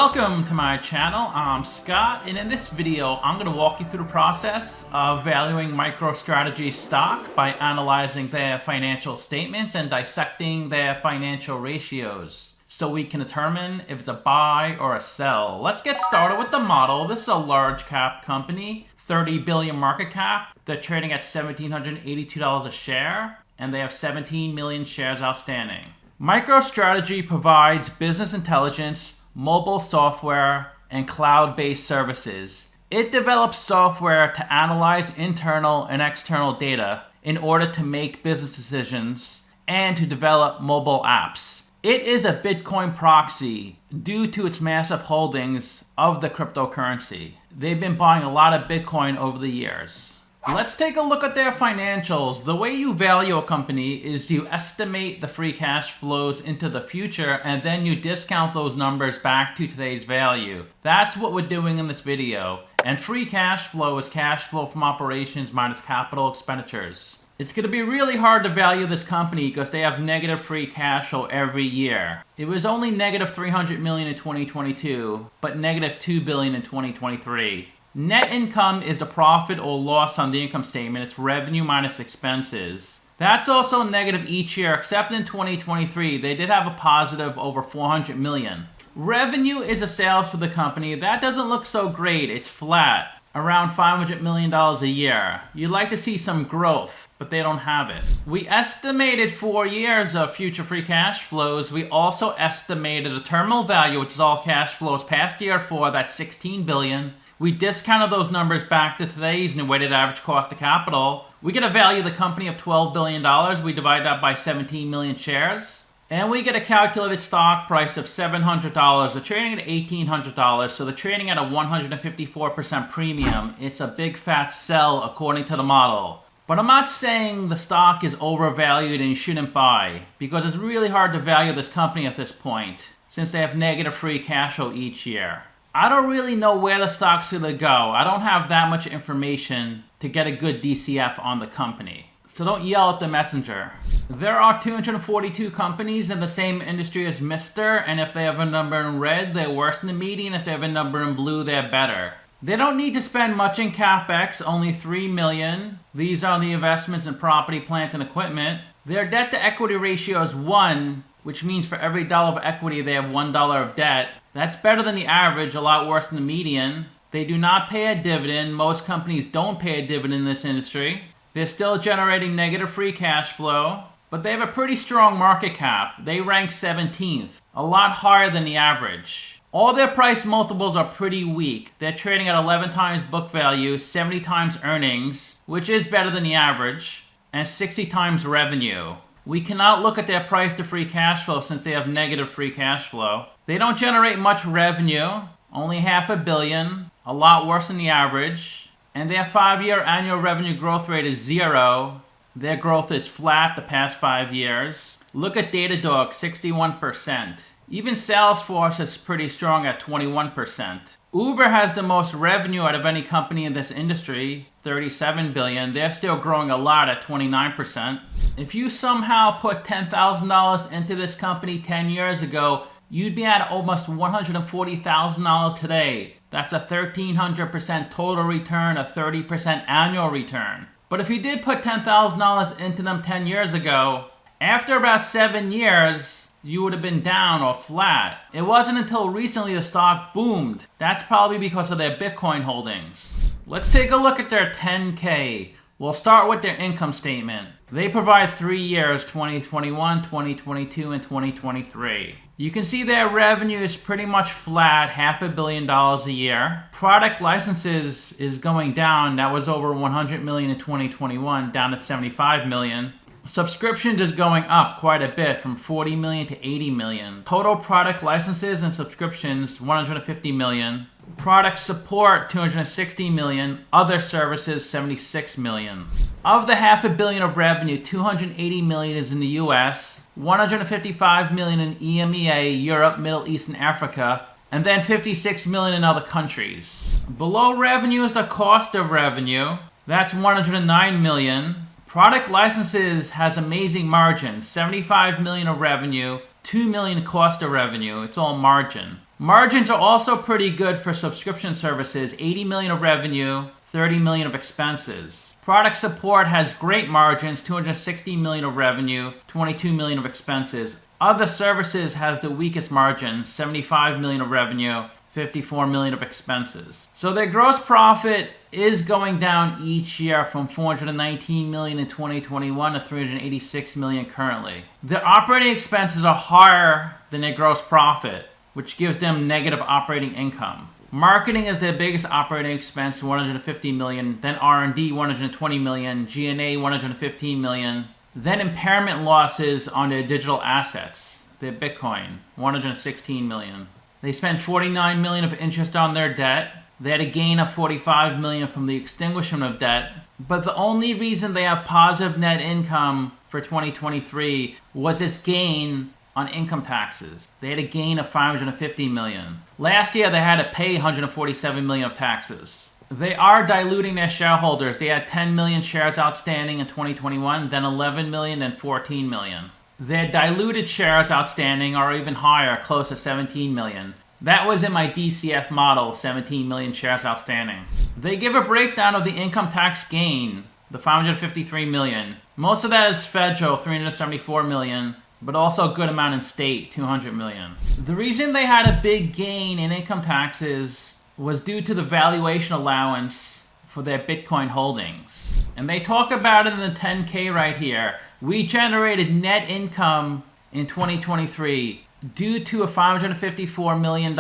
Welcome to my channel. I'm Scott, and in this video I'm going to walk you through the process of valuing MicroStrategy's stock by analyzing their financial statements and dissecting their financial ratios so we can determine if it's a buy or a sell. Let's get started with the model. This is a large cap company, 30 billion market cap. They're trading at $1,782 a share, and they have 17 million shares outstanding. MicroStrategy provides business intelligence, mobile software, and cloud-based services. It develops software to analyze internal and external data in order to make business decisions and to develop mobile apps. It is a Bitcoin proxy due to its massive holdings of the cryptocurrency. They've been buying a lot of Bitcoin over the years. Let's take a look at their financials. The way you value a company is you estimate the free cash flows into the future and then you discount those numbers back to today's value. That's what we're doing in this video. And free cash flow is cash flow from operations minus capital expenditures. It's going to be really hard to value this company because they have negative free cash flow every year. It was only negative 300 million in 2022, but negative 2 billion in 2023. Net income is the profit or loss on the income statement. It's revenue minus expenses. That's also negative each year, except in 2023. They did have a positive over 400 million. Revenue is the sales for the company. That doesn't look so great. It's flat, around $500 million a year. You'd like to see some growth, but they don't have it. We estimated 4 years of future free cash flows. We also estimated a terminal value, which is all cash flows past year 4, that's 16 billion. We discounted those numbers back to today's new weighted average cost of capital. We get a value of the company of $12 billion. We divide that by 17 million shares. And we get a calculated stock price of $700. They're trading at $1,800, so they're trading at a 154% premium. It's a big fat sell according to the model. But I'm not saying the stock is overvalued and you shouldn't buy, because it's really hard to value this company at this point, since they have negative free cash flow each year. I don't really know where the stock's going to go. I don't have that much information to get a good DCF on the company. So don't yell at the messenger. There are 242 companies in the same industry as Mr. And if they have a number in red, they're worse than the median. If they have a number in blue, they're better. They don't need to spend much in CapEx, only $3 million. These are the investments in property, plant, and equipment. Their debt to equity ratio is 1, which means for every dollar of equity, they have $1 of debt. That's better than the average, a lot worse than the median. They do not pay a dividend. Most companies don't pay a dividend in this industry. They're still generating negative free cash flow, but they have a pretty strong market cap. They rank 17th, a lot higher than the average. All their price multiples are pretty weak. They're trading at 11 times book value, 70 times earnings, which is better than the average, and 60 times revenue. We cannot look at their price to free cash flow since they have negative free cash flow. They don't generate much revenue, only $500 million, a lot worse than the average. And their 5-year annual revenue growth rate is 0. Their growth is flat the past 5 years. Look at Datadog, 61%. Even Salesforce is pretty strong at 21%. Uber has the most revenue out of any company in this industry, 37 billion. They're still growing a lot at 29%. If you somehow put $10,000 into this company 10 years ago, you'd be at almost $140,000 today. That's a 1,300% total return, a 30% annual return. But if you did put $10,000 into them 10 years ago, after about 7 years, you would have been down or flat. It wasn't until recently the stock boomed. That's probably because of their Bitcoin holdings. Let's take a look at their 10K. We'll start with their income statement. They provide 3 years, 2021, 2022, and 2023. You can see their revenue is pretty much flat, $500 million a year. Product licenses is going down. That was over 100 million in 2021, down to 75 million. Subscriptions is going up quite a bit, from 40 million to 80 million. Total product licenses and subscriptions, 150 million. Product support, 260 million. Other services, 76 million. Of the $500 million of revenue, 280 million is in the US, 155 million in EMEA, Europe, Middle East, and Africa, and then 56 million in other countries. Below revenue is the cost of revenue. That's 109 million. Product licenses has amazing margins, 75 million of revenue, 2 million cost of revenue. It's all margin. Margins are also pretty good for subscription services, 80 million of revenue, 30 million of expenses. Product support has great margins, 260 million of revenue, 22 million of expenses. Other services has the weakest margins, 75 million of revenue, 54 million of expenses. So their gross profit is going down each year from 419 million in 2021 to 386 million currently. Their operating expenses are higher than their gross profit, which gives them negative operating income. Marketing is their biggest operating expense, 150 million, then R&D 120 million, G&A 115 million, then impairment losses on their digital assets, their Bitcoin, 116 million. They spent 49 million of interest on their debt. They had a gain of 45 million from the extinguishment of debt. But the only reason they have positive net income for 2023 was this gain on income taxes. They had a gain of 550 million. Last year they had to pay 147 million of taxes. They are diluting their shareholders. They had 10 million shares outstanding in 2021, then 11 million, then 14 million. Their diluted shares outstanding are even higher, close to 17 million. That was in my DCF model, 17 million shares outstanding. They give a breakdown of the income tax gain, the 553 million. Most of that is federal, 374 million, but also a good amount in state, 200 million. The reason they had a big gain in income taxes was due to the valuation allowance for their Bitcoin holdings. And they talk about it in the 10K right here. We generated net income in 2023 due to a $554 million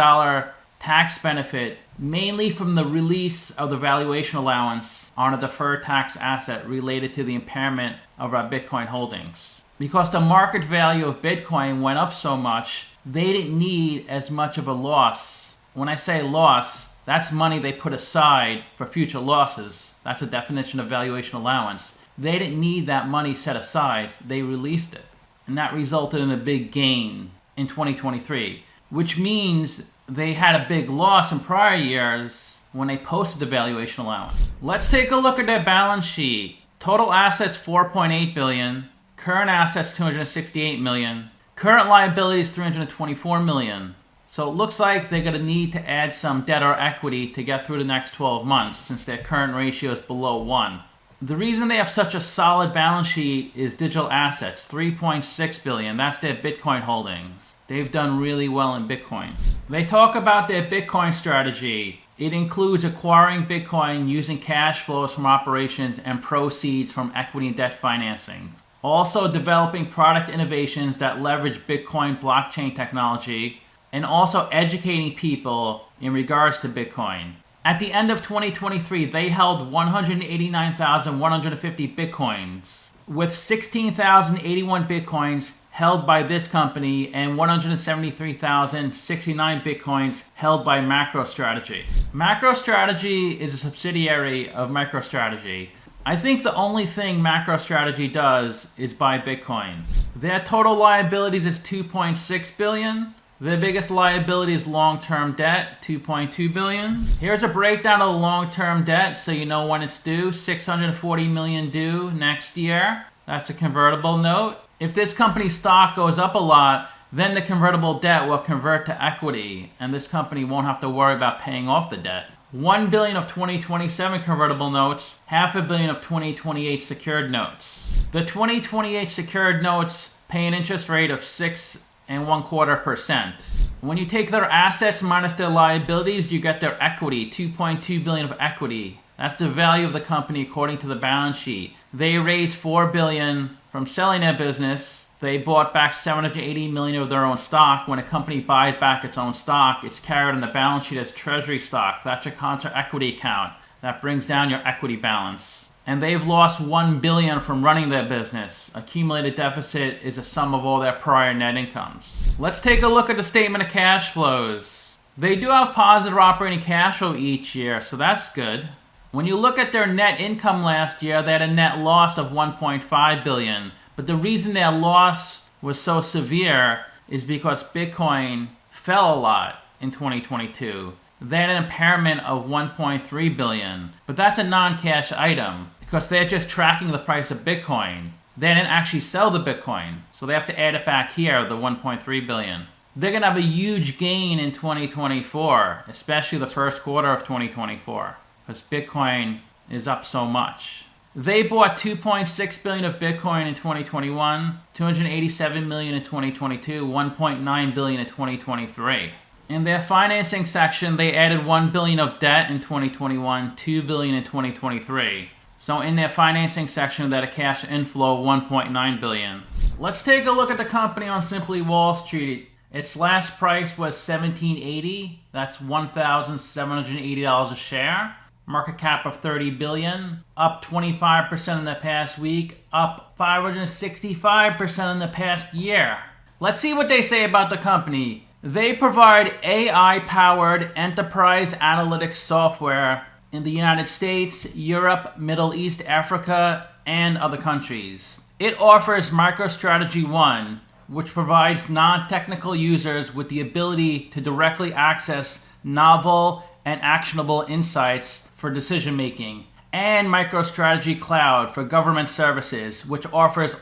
tax benefit, mainly from the release of the valuation allowance on a deferred tax asset related to the impairment of our Bitcoin holdings. Because the market value of Bitcoin went up so much, they didn't need as much of a loss. When I say loss, that's money they put aside for future losses. That's a definition of valuation allowance. They didn't need that money set aside. They released it. And that resulted in a big gain in 2023, which means they had a big loss in prior years when they posted the valuation allowance. Let's take a look at their balance sheet. Total assets, 4.8 billion. Current assets, 268 million. Current liabilities, 324 million. So it looks like they're going to need to add some debt or equity to get through the next 12 months since their current ratio is below 1. The reason they have such a solid balance sheet is digital assets, 3.6 billion. That's their Bitcoin holdings. They've done really well in Bitcoin. They talk about their Bitcoin strategy. It includes acquiring Bitcoin using cash flows from operations and proceeds from equity and debt financing. Also developing product innovations that leverage Bitcoin blockchain technology, and also educating people in regards to Bitcoin. At the end of 2023, they held 189,150 Bitcoins, with 16,081 Bitcoins held by this company and 173,069 Bitcoins held by MicroStrategy. MicroStrategy is a subsidiary of MicroStrategy. I think the only thing MicroStrategy does is buy Bitcoin. Their total liabilities is 2.6 billion. Their biggest liability is long-term debt, 2.2 billion. Here's a breakdown of the long-term debt so you know when it's due. 640 million due next year. That's a convertible note. If this company's stock goes up a lot, then the convertible debt will convert to equity, and this company won't have to worry about paying off the debt. 1 billion of 2027 convertible notes, 500 million of 2028 secured notes. The 2028 secured notes pay an interest rate of 6.25%. When you take their assets minus their liabilities, you get their equity, 2.2 billion of equity. That's the value of the company according to the balance sheet. They raised 4 billion from selling their business. They bought back 780 million of their own stock. When a company buys back its own stock, it's carried on the balance sheet as treasury stock. That's your contra equity account. That brings down your equity balance. And they've lost 1 billion from running their business. Accumulated deficit is a sum of all their prior net incomes. Let's take a look at the statement of cash flows. They do have positive operating cash flow each year, so that's good. When you look at their net income last year, they had a net loss of 1.5 billion. But the reason their loss was so severe is because Bitcoin fell a lot in 2022. They had an impairment of 1.3 billion, but that's a non-cash item because they're just tracking the price of Bitcoin. They didn't actually sell the Bitcoin, so they have to add it back here, the 1.3 billion. they're going to have a huge gain in 2024, especially the first quarter of 2024, because Bitcoin is up so much. They bought 2.6 billion of Bitcoin in 2021, 287 million in 2022, 1.9 billion in 2023. In their financing section, they added 1 billion of debt in 2021, 2 billion in 2023. So in their financing section, they had a cash inflow of 1.9 billion. Let's take a look at the company on Simply Wall Street. Its last price was $17.80. That's $1,780 a share. Market cap of 30 billion, up 25% in the past week, up 565% in the past year. Let's see what they say about the company. They provide AI-powered enterprise analytics software in the United States, Europe, Middle East, Africa, and other countries. It offers MicroStrategy One, which provides non-technical users with the ability to directly access novel and actionable insights for decision making, and MicroStrategy Cloud for government services, which offers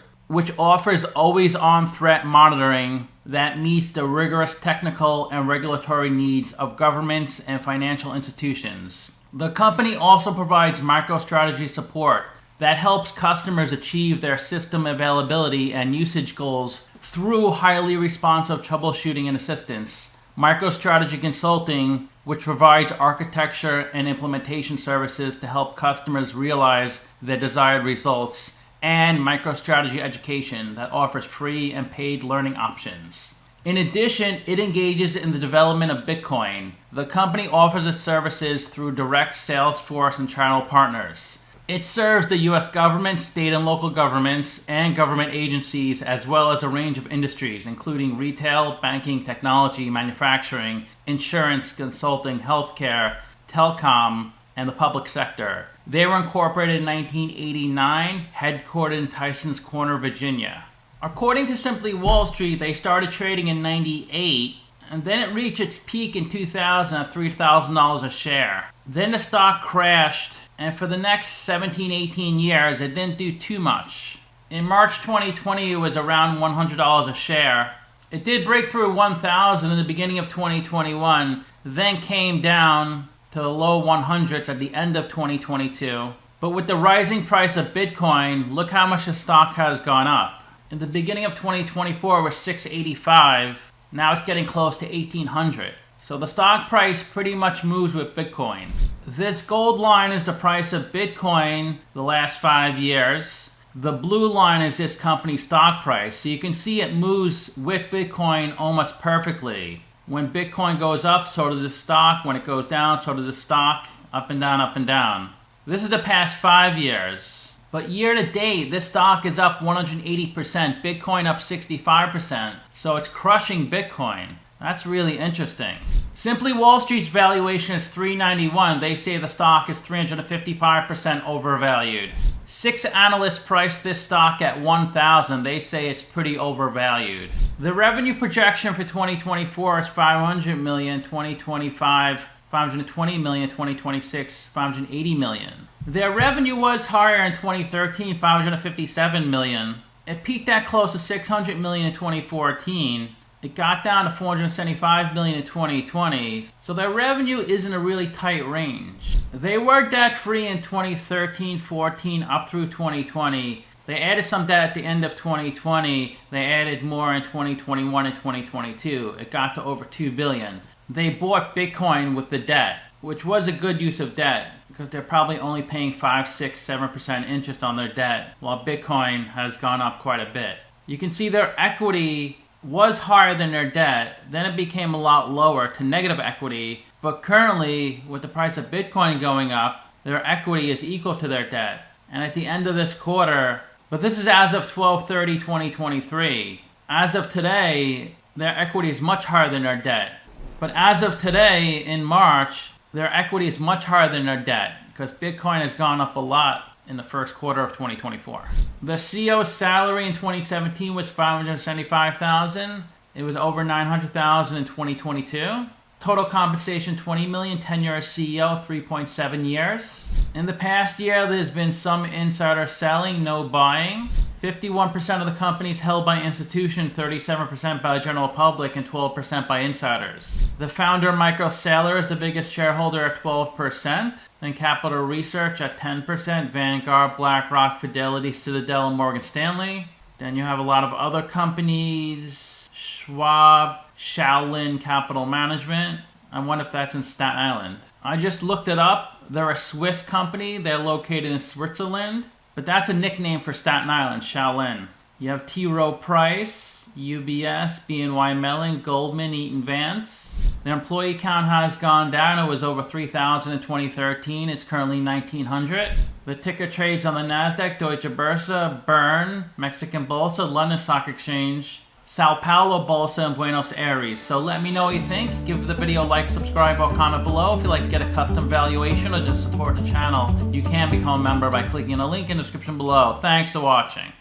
always-on threat monitoring that meets the rigorous technical and regulatory needs of governments and financial institutions. The company also provides MicroStrategy support that helps customers achieve their system availability and usage goals through highly responsive troubleshooting and assistance. MicroStrategy Consulting, which provides architecture and implementation services to help customers realize their desired results, and MicroStrategy Education that offers free and paid learning options. In addition, it engages in the development of Bitcoin. The company offers its services through direct sales force and channel partners. It serves the U.S. government, state and local governments, and government agencies, as well as a range of industries, including retail, banking, technology, manufacturing, insurance, consulting, healthcare, telecom, and the public sector. They were incorporated in 1989, headquartered in Tysons Corner, Virginia. According to Simply Wall Street, they started trading in '98, and then it reached its peak in 2000 at $3,000 a share. Then the stock crashed, and for the next 17-18 years, it didn't do too much. In March 2020, it was around $100 a share. It did break through 1,000 in the beginning of 2021, then came down to the low 100s at the end of 2022. But with the rising price of Bitcoin, look how much the stock has gone up. In the beginning of 2024, it was $685. Now it's getting close to $1,800. So the stock price pretty much moves with Bitcoin. This gold line is the price of Bitcoin the last 5 years. The blue line is this company's stock price. So you can see it moves with Bitcoin almost perfectly. When Bitcoin goes up, so does the stock. When it goes down, so does the stock. Up and down, up and down. This is the past 5 years. But year to date, this stock is up 180%. Bitcoin up 65%. So it's crushing Bitcoin. That's really interesting. Simply Wall Street's valuation is $391. They say the stock is 355% overvalued. 6 analysts priced this stock at $1,000. They say it's pretty overvalued. The revenue projection for 2024 is $500 million, 2025, $520 million, 2026, $580 million. Their revenue was higher in 2013, $557 million. It peaked at close to $600 million in 2014. It got down to $475 million in 2020, so their revenue is in a really tight range. They were debt-free in 2013, 14, up through 2020. They added some debt at the end of 2020. They added more in 2021 and 2022. It got to over $2 billion. They bought Bitcoin with the debt, which was a good use of debt because they're probably only paying 5, 6, 7% interest on their debt, while Bitcoin has gone up quite a bit. You can see their equity was higher than their debt, then it became a lot lower to negative equity, but currently, with the price of Bitcoin going up, their equity is equal to their debt. And at the end of this quarter, but this is as of 12/30/2023, as of today, their equity is much higher than their debt. But as of today, in March, their equity is much higher than their debt, because Bitcoin has gone up a lot in the first quarter of 2024. The CEO's salary in 2017 was $575,000. It was over $900,000 in 2022. Total compensation $20 million. Tenure as CEO 3.7 years. In the past year, there's been some insider selling, no buying. 51% of the companies held by institutions, 37% by the general public, and 12% by insiders. The founder, Michael Saylor, is the biggest shareholder at 12%. Then Capital Research at 10%, Vanguard, BlackRock, Fidelity, Citadel, and Morgan Stanley. Then you have a lot of other companies, Schwab, Shaolin Capital Management. I wonder if that's in Staten Island. I just looked it up. They're a Swiss company. They're located in Switzerland. But that's a nickname for Staten Island, Shaolin. You have T. Rowe Price, UBS, BNY Mellon, Goldman, Eaton Vance. The employee count has gone down. It was over 3,000 in 2013. It's currently 1,900. The ticker trades on the NASDAQ, Deutsche Börse, Bern, Mexican Bolsa, London Stock Exchange, Sao Paulo Bolsa, and Buenos Aires. So let me know what you think. Give the video a like, subscribe, or comment below. If you'd like to get a custom valuation or just support the channel, you can become a member by clicking the link in the description below. Thanks for watching.